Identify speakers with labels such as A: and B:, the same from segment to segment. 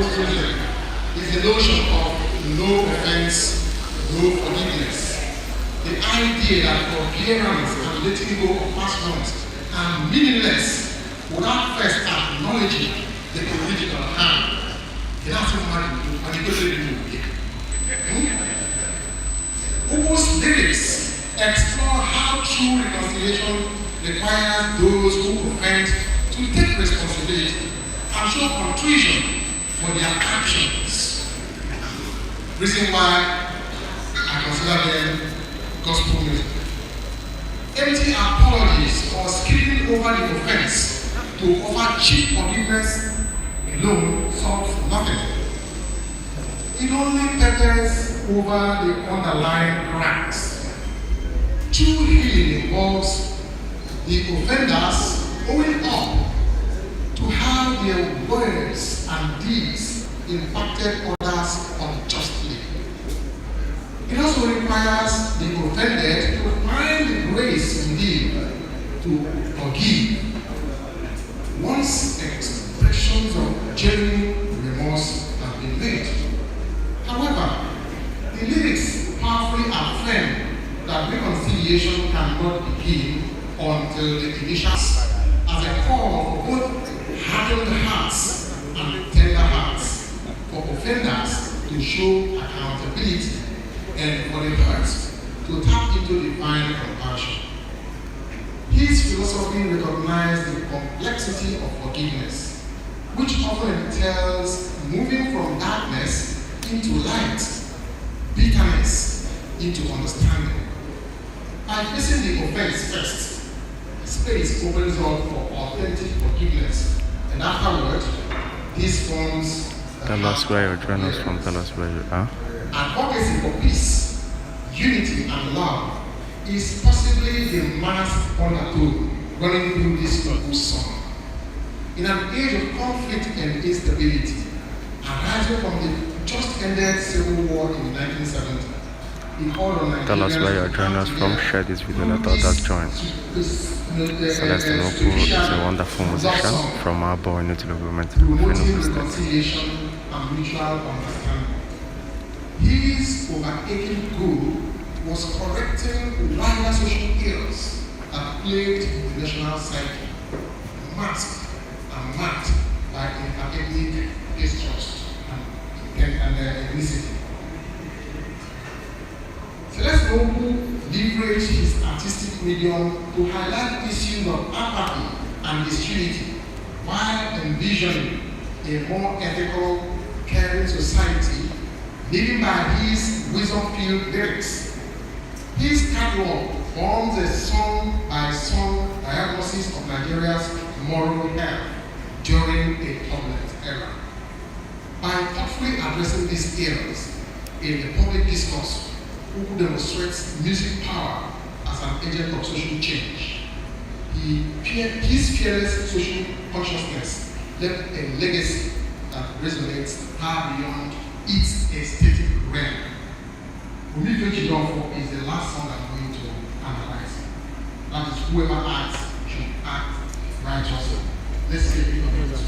A: illustration is the notion of no offense, no forgiveness. The idea that forbearance and letting go of past wrongs are meaningless without first acknowledging the original harm. Ukwu's lyrics explore how true reconciliation requires those who offend to take responsibility and show contrition for their actions. Reason why I consider them gospel music. Empty apologies or skipping over the offense to offer cheap forgiveness alone solves nothing. It only peppers over the underlying cracks. True healing involves the offenders owing up to how their words and deeds impacted others unjustly. It also requires the offended to find the grace indeed to forgive once expressions of genuine remorse have been made. However, the lyrics powerfully affirm that reconciliation cannot begin until the initial as a call for both hardened hearts and tender hearts, for offenders to show accountability and for the hurt to tap into divine compassion. His philosophy recognized the complexity of forgiveness, which often entails moving from darkness into light, bitterness into understanding. By facing the offense first, space opens up for authentic forgiveness, and afterward, this forms
B: tell us where you're joining us from, tell us where you are.
A: Advocacy for peace, unity, and love is possibly the mass undertone running through this Ukwu song. In an age of conflict and instability, arising from the just ended civil war in 1970, he called on Nigerians.
B: Tell us where you're joining us from, share this video, let others join. Celestine Ukwu is a wonderful musician from our boy into the movement of Enugu State.
A: And mutual understanding. His overaching goal was correcting wider social ills that plagued the national psyche, masked and marked by ethnic distrust and ethnicity. Celestine Ukwu leveraged his artistic medium to highlight issues of apathy and disunity while envisioning a more ethical, caring society living by his wisdom-filled lyrics. His catalog forms a song-by-song diagnosis of Nigeria's moral health during a turbulent era. By thoughtfully addressing these ills in the public discourse, Ukwu demonstrates music power as an agent of social change. His fearless social consciousness left a legacy that resonates far beyond its aesthetic realm. Umito Jidofo is the last song I'm going to analyze. That is, whoever acts should act righteously. Let's see if we can adjust.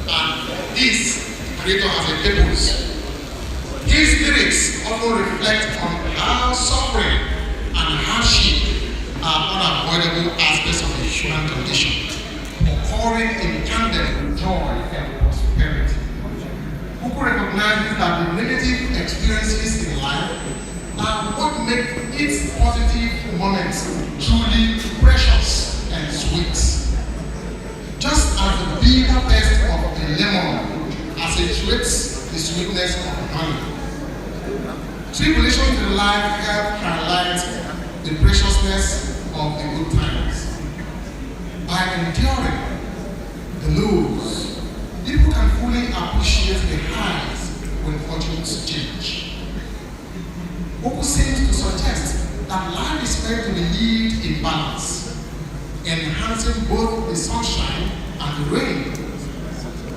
A: and this creator has a purpose. His lyrics often reflect on how suffering and hardship are unavoidable aspects of the human condition, occurring in tandem with joy and prosperity. Ukwu recognizes that the negative experiences in life are what make its positive moments truly precious and sweet. Just as the bitter taste of a lemon accentuates the sweetness of honey, tribulations in life help highlight the preciousness of the good times. By enduring the lows, people can fully appreciate the highs when fortunes change. Ukwu seems to suggest that life is meant to be lived in balance, enhancing both the sunshine and the rain.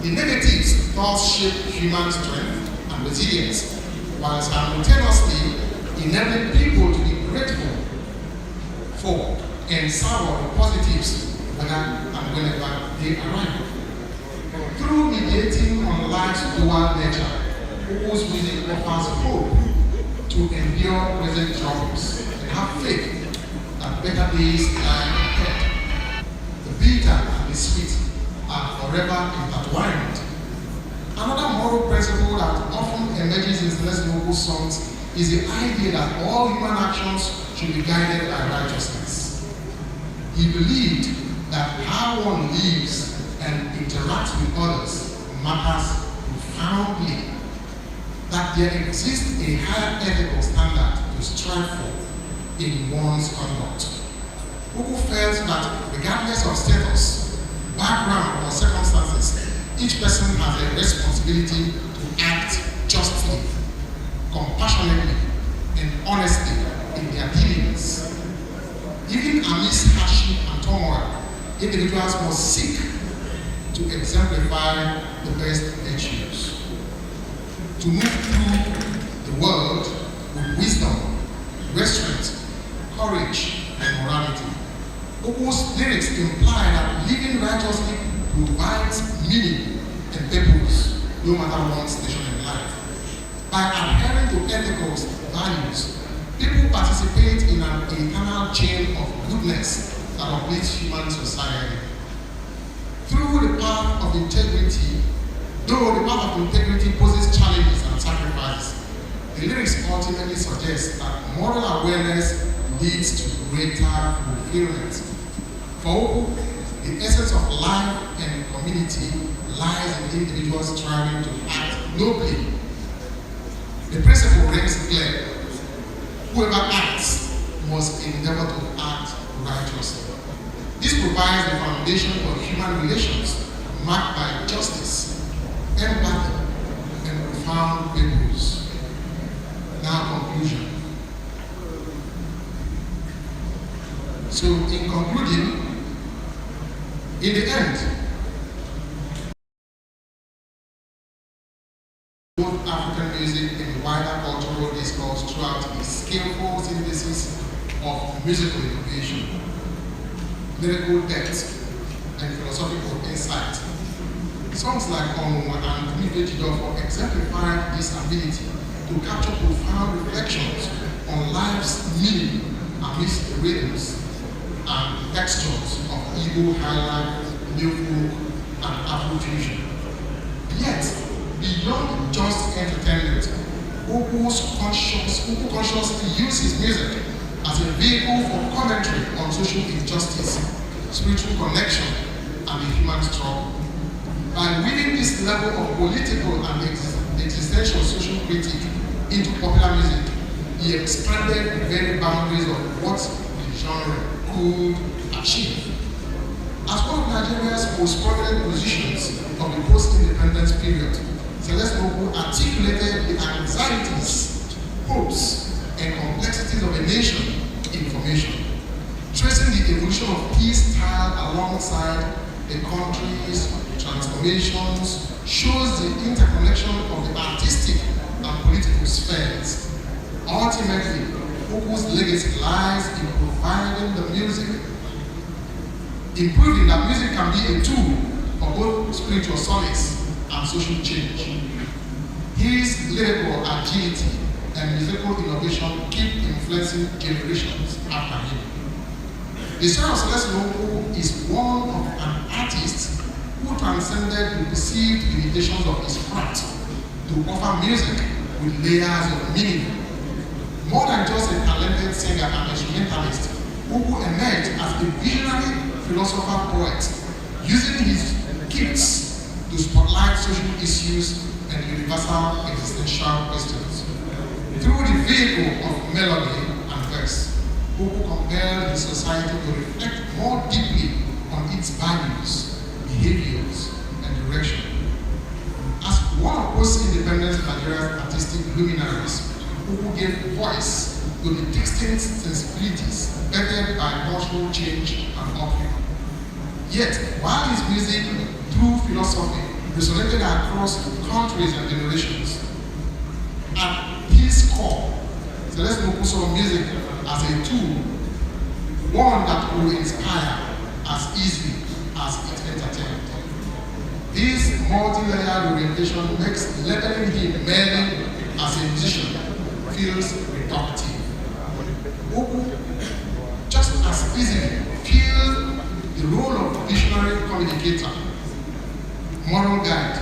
A: The negatives thus shape human strength and resilience, while simultaneously enabling people to be grateful for and savor the positives whenever they arrive. Through mediating on life's dual nature, Ukwu's music offers hope to endure present troubles and have faith that better days lie ahead. The bitter and the sweet are forever intertwined. Another moral principle that often emerges in Celestine songs is the idea that all human actions should be guided by righteousness. He believed that how one lives and interacts with others matters profoundly, that there exists a higher ethical standard to strive for in one's conduct. Ukwu felt that regardless of status, background, or circumstances, each person has a responsibility to act justly, compassionately, and honestly in their dealings. Even amidst hardship and turmoil, individuals must seek to exemplify the best virtues, to move through the world with wisdom, restraint, courage, and morality. Ukwu's lyrics imply that living righteously provides meaning and purpose, no matter one's station in life. By adhering to ethical values, people participate in an eternal chain of goodness that uplifts human society. Through the path of integrity, though the path of integrity poses challenges and sacrifices, the lyrics ultimately suggest that moral awareness leads to greater fulfillment. For Ukwu, the essence of life and community lies in individuals striving to act nobly. The principle rings clear: whoever acts must endeavor to act righteously. This provides the foundation for human relations marked by justice, empathy, and profound purpose. Now, conclusion. So, in concluding, in the end, both African music and wider cultural discourse throughout a skillful synthesis of musical innovation, lyrical depth, and philosophical insight. Songs like Omo and Mifejidofo exemplify this ability to capture profound reflections on life's meaning amidst the rhythms and textures of Igbo highlife, new folk, and Afrofusion. Yet, beyond just entertainment, Ukwu consciously uses music as a vehicle for commentary on social injustice, spiritual connection, and the human struggle. By weaving this level of political and existential social critique into popular music, he expanded the very boundaries of what the genre could achieve. As one of Nigeria's most prominent musicians of the post-independence period, Celestine articulated the anxieties, hopes, and complexities of a nation in formation, tracing the evolution of his style alongside the country's transformations, shows the interconnection of the artistic and political spheres. Ultimately, Ukwu's legacy lies in proving that music can be a tool for both spiritual solace and social change. His lyrical agility and musical innovation keep influencing generations after him. The story of Celestine Ukwu is one of an artist who transcended the perceived limitations of his craft to offer music with layers of meaning. More than just a talented singer and instrumentalist, Ukwu emerged as a visionary philosopher-poet, using his gifts to spotlight social issues and universal existential questions. Through the vehicle of melody and verse, Ukwu compelled his society to reflect more deeply on its values, behaviors, and direction. As one of post-independence Nigeria's artistic luminaries, Ukwu gave voice to the distinct sensibilities bettered by cultural change and upheaval. Yet, while his music, through philosophy, resonated across countries and generations, at his core, Celestine Ukwu saw music as a tool, one that will inspire as easily as it entertained. This multi-layered orientation makes labeling him merely as a musician feels reductive. Ukwu just as easily fills the role of visionary communicator, moral guide,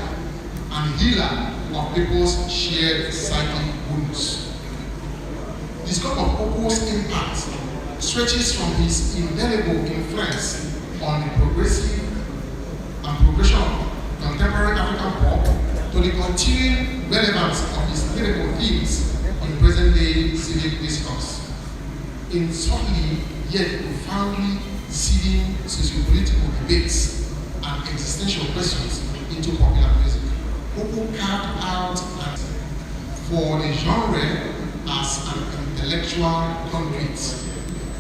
A: and healer of people's shared psychic wounds. The scope of Ukwu's impact stretches from his indelible influence on the progressive and progression of contemporary African pop to the continuing relevance of his lyrical themes in present-day civic discourse. In subtly yet profoundly seeding socio-political debates and existential questions into popular music, Ukwu carved out and for the genre as an intellectual conduit,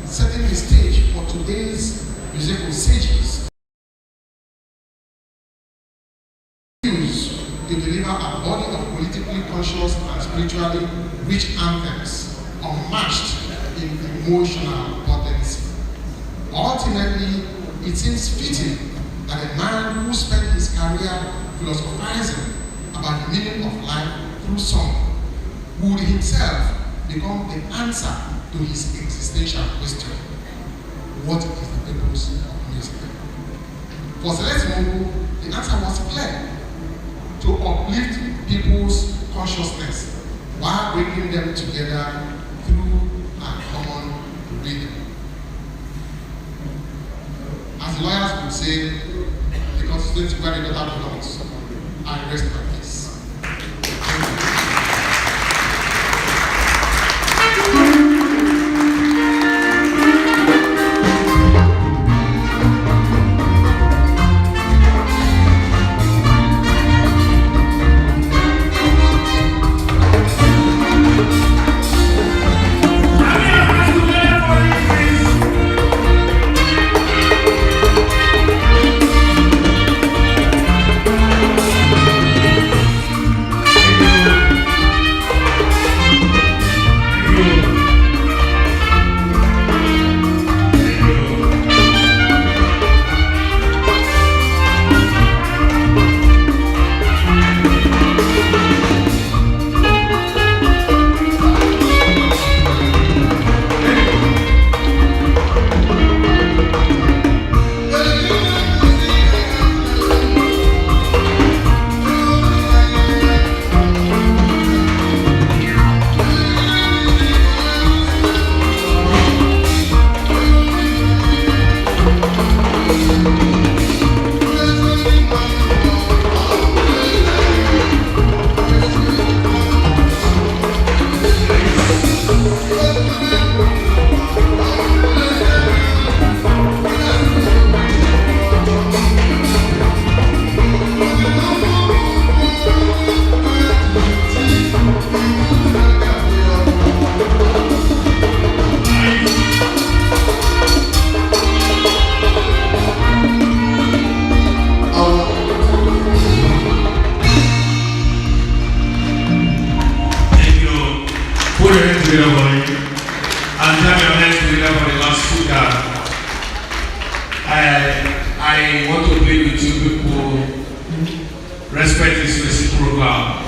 A: setting the stage for today's musical sages to deliver a body of politically conscious and spiritually rich anthems unmatched in emotional potency. Ultimately, it seems fitting that a man who spent his career philosophizing about the meaning of life through song would himself become the answer to his existential question: what is the purpose of music? For Celestine Ukwu, the answer was clear: to uplift people's consciousness while bringing them together through a common rhythm. As the lawyers would say, the constituency where the daughter belongs. I rest my case.
C: I want to play with you people respect is reciprocal.